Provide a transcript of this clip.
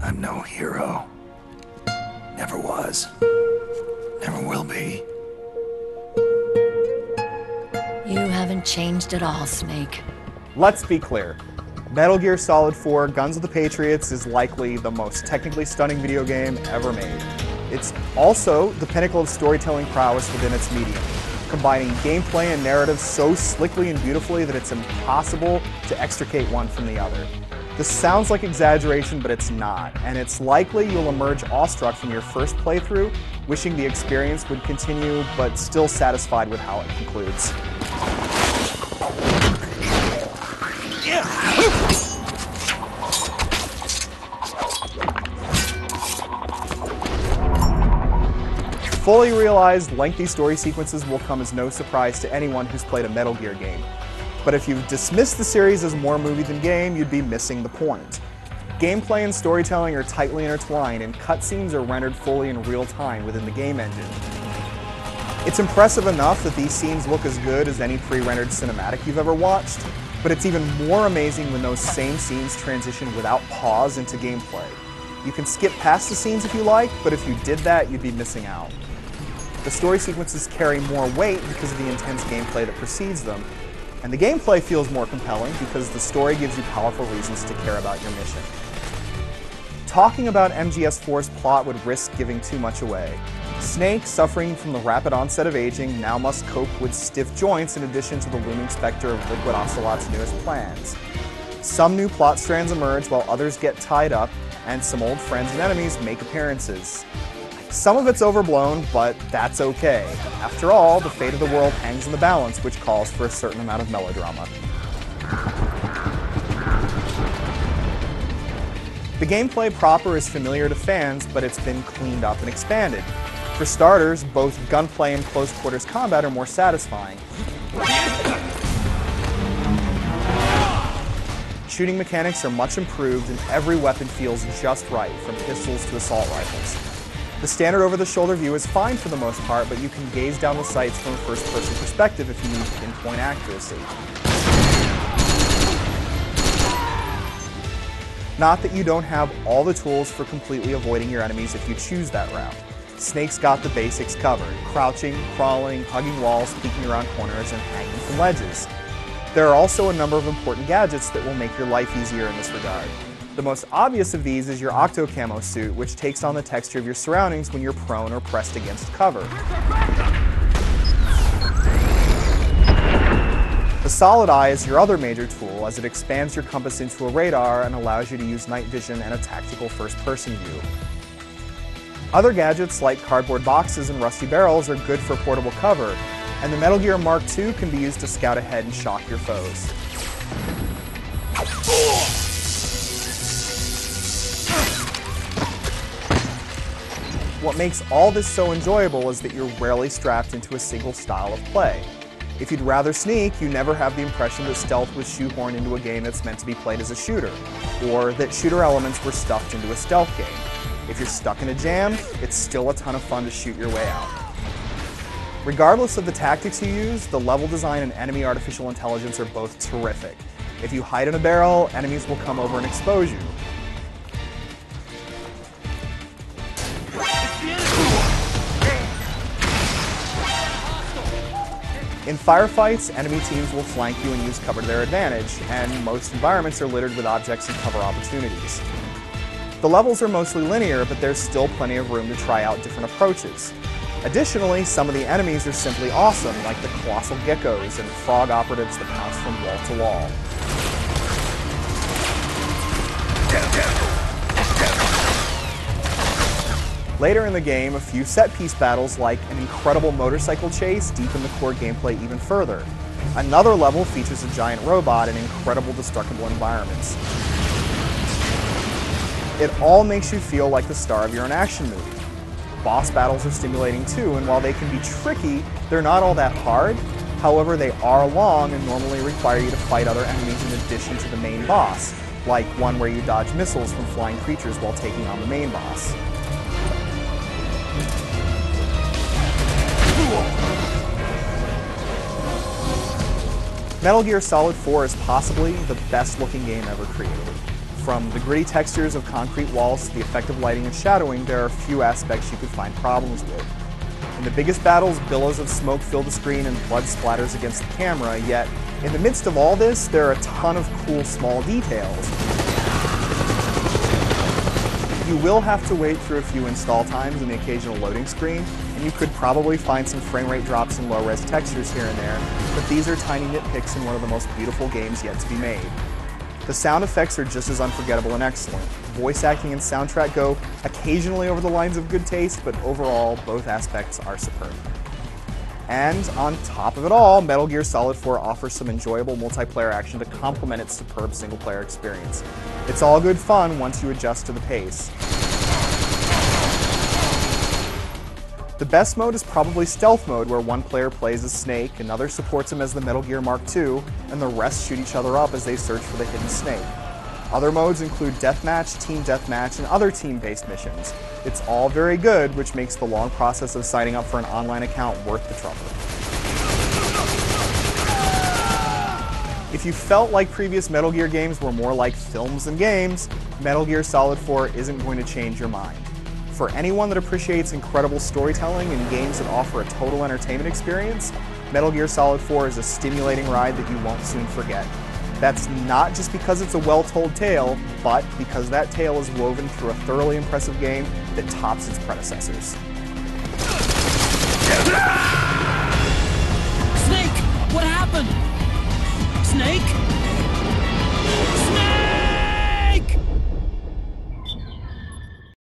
I'm no hero. Never was. Never will be. You haven't changed at all, Snake. Let's be clear. Metal Gear Solid 4 Guns of the Patriots is likely the most technically stunning video game ever made. It's also the pinnacle of storytelling prowess within its medium, combining gameplay and narrative so slickly and beautifully that it's impossible to extricate one from the other. This sounds like exaggeration, but it's not, and it's likely you'll emerge awestruck from your first playthrough, wishing the experience would continue, but still satisfied with how it concludes. Fully realized, lengthy story sequences will come as no surprise to anyone who's played a Metal Gear game. But if you've dismissed the series as more movie than game, you'd be missing the point. Gameplay and storytelling are tightly intertwined, and cutscenes are rendered fully in real time within the game engine. It's impressive enough that these scenes look as good as any pre-rendered cinematic you've ever watched, but it's even more amazing when those same scenes transition without pause into gameplay. You can skip past the scenes if you like, but if you did that, you'd be missing out. The story sequences carry more weight because of the intense gameplay that precedes them, and the gameplay feels more compelling because the story gives you powerful reasons to care about your mission. Talking about MGS4's plot would risk giving too much away. Snake, suffering from the rapid onset of aging, now must cope with stiff joints in addition to the looming specter of Liquid Ocelot's newest plans. Some new plot strands emerge while others get tied up, and some old friends and enemies make appearances. Some of it's overblown, but that's okay. After all, the fate of the world hangs in the balance, which calls for a certain amount of melodrama. The gameplay proper is familiar to fans, but it's been cleaned up and expanded. For starters, both gunplay and close quarters combat are more satisfying. Shooting mechanics are much improved, and every weapon feels just right, from pistols to assault rifles. The standard over-the-shoulder view is fine for the most part, but you can gaze down the sights from a first-person perspective if you need pinpoint accuracy. Not that you don't have all the tools for completely avoiding your enemies if you choose that route. Snake's got the basics covered: crouching, crawling, hugging walls, peeking around corners, and hanging from ledges. There are also a number of important gadgets that will make your life easier in this regard. The most obvious of these is your Octo Camo suit, which takes on the texture of your surroundings when you're prone or pressed against cover. The Solid Eye is your other major tool, as it expands your compass into a radar and allows you to use night vision and a tactical first-person view. Other gadgets like cardboard boxes and rusty barrels are good for portable cover, and the Metal Gear Mark II can be used to scout ahead and shock your foes. What makes all this so enjoyable is that you're rarely strapped into a single style of play. If you'd rather sneak, you never have the impression that stealth was shoehorned into a game that's meant to be played as a shooter, or that shooter elements were stuffed into a stealth game. If you're stuck in a jam, it's still a ton of fun to shoot your way out. Regardless of the tactics you use, the level design and enemy artificial intelligence are both terrific. If you hide in a barrel, enemies will come over and expose you. In firefights, enemy teams will flank you and use cover to their advantage, and most environments are littered with objects and cover opportunities. The levels are mostly linear, but there's still plenty of room to try out different approaches. Additionally, some of the enemies are simply awesome, like the colossal geckos and frog operatives that pounce from wall to wall. Later in the game, a few set-piece battles like an incredible motorcycle chase deepen the core gameplay even further. Another level features a giant robot and incredible destructible environments. It all makes you feel like the star of your own action movie. Boss battles are stimulating too, and while they can be tricky, they're not all that hard. However, they are long and normally require you to fight other enemies in addition to the main boss, like one where you dodge missiles from flying creatures while taking on the main boss. Metal Gear Solid 4 is possibly the best looking game ever created. From the gritty textures of concrete walls to the effective lighting and shadowing, there are few aspects you could find problems with. In the biggest battles, billows of smoke fill the screen and blood splatters against the camera, yet in the midst of all this, there are a ton of cool small details. You will have to wait through a few install times and the occasional loading screen, and you could probably find some frame rate drops and low-res textures here and there, but these are tiny nitpicks in one of the most beautiful games yet to be made. The sound effects are just as unforgettable and excellent. Voice acting and soundtrack go occasionally over the lines of good taste, but overall, both aspects are superb. And on top of it all, Metal Gear Solid 4 offers some enjoyable multiplayer action to complement its superb single-player experience. It's all good fun once you adjust to the pace. The best mode is probably Stealth Mode, where one player plays as Snake, another supports him as the Metal Gear Mark II, and the rest shoot each other up as they search for the hidden Snake. Other modes include Deathmatch, Team Deathmatch, and other team-based missions. It's all very good, which makes the long process of signing up for an online account worth the trouble. If you felt like previous Metal Gear games were more like films than games, Metal Gear Solid 4 isn't going to change your mind. For anyone that appreciates incredible storytelling and games that offer a total entertainment experience, Metal Gear Solid 4 is a stimulating ride that you won't soon forget. That's not just because it's a well-told tale, but because that tale is woven through a thoroughly impressive game that tops its predecessors. Snake! What happened? Snake?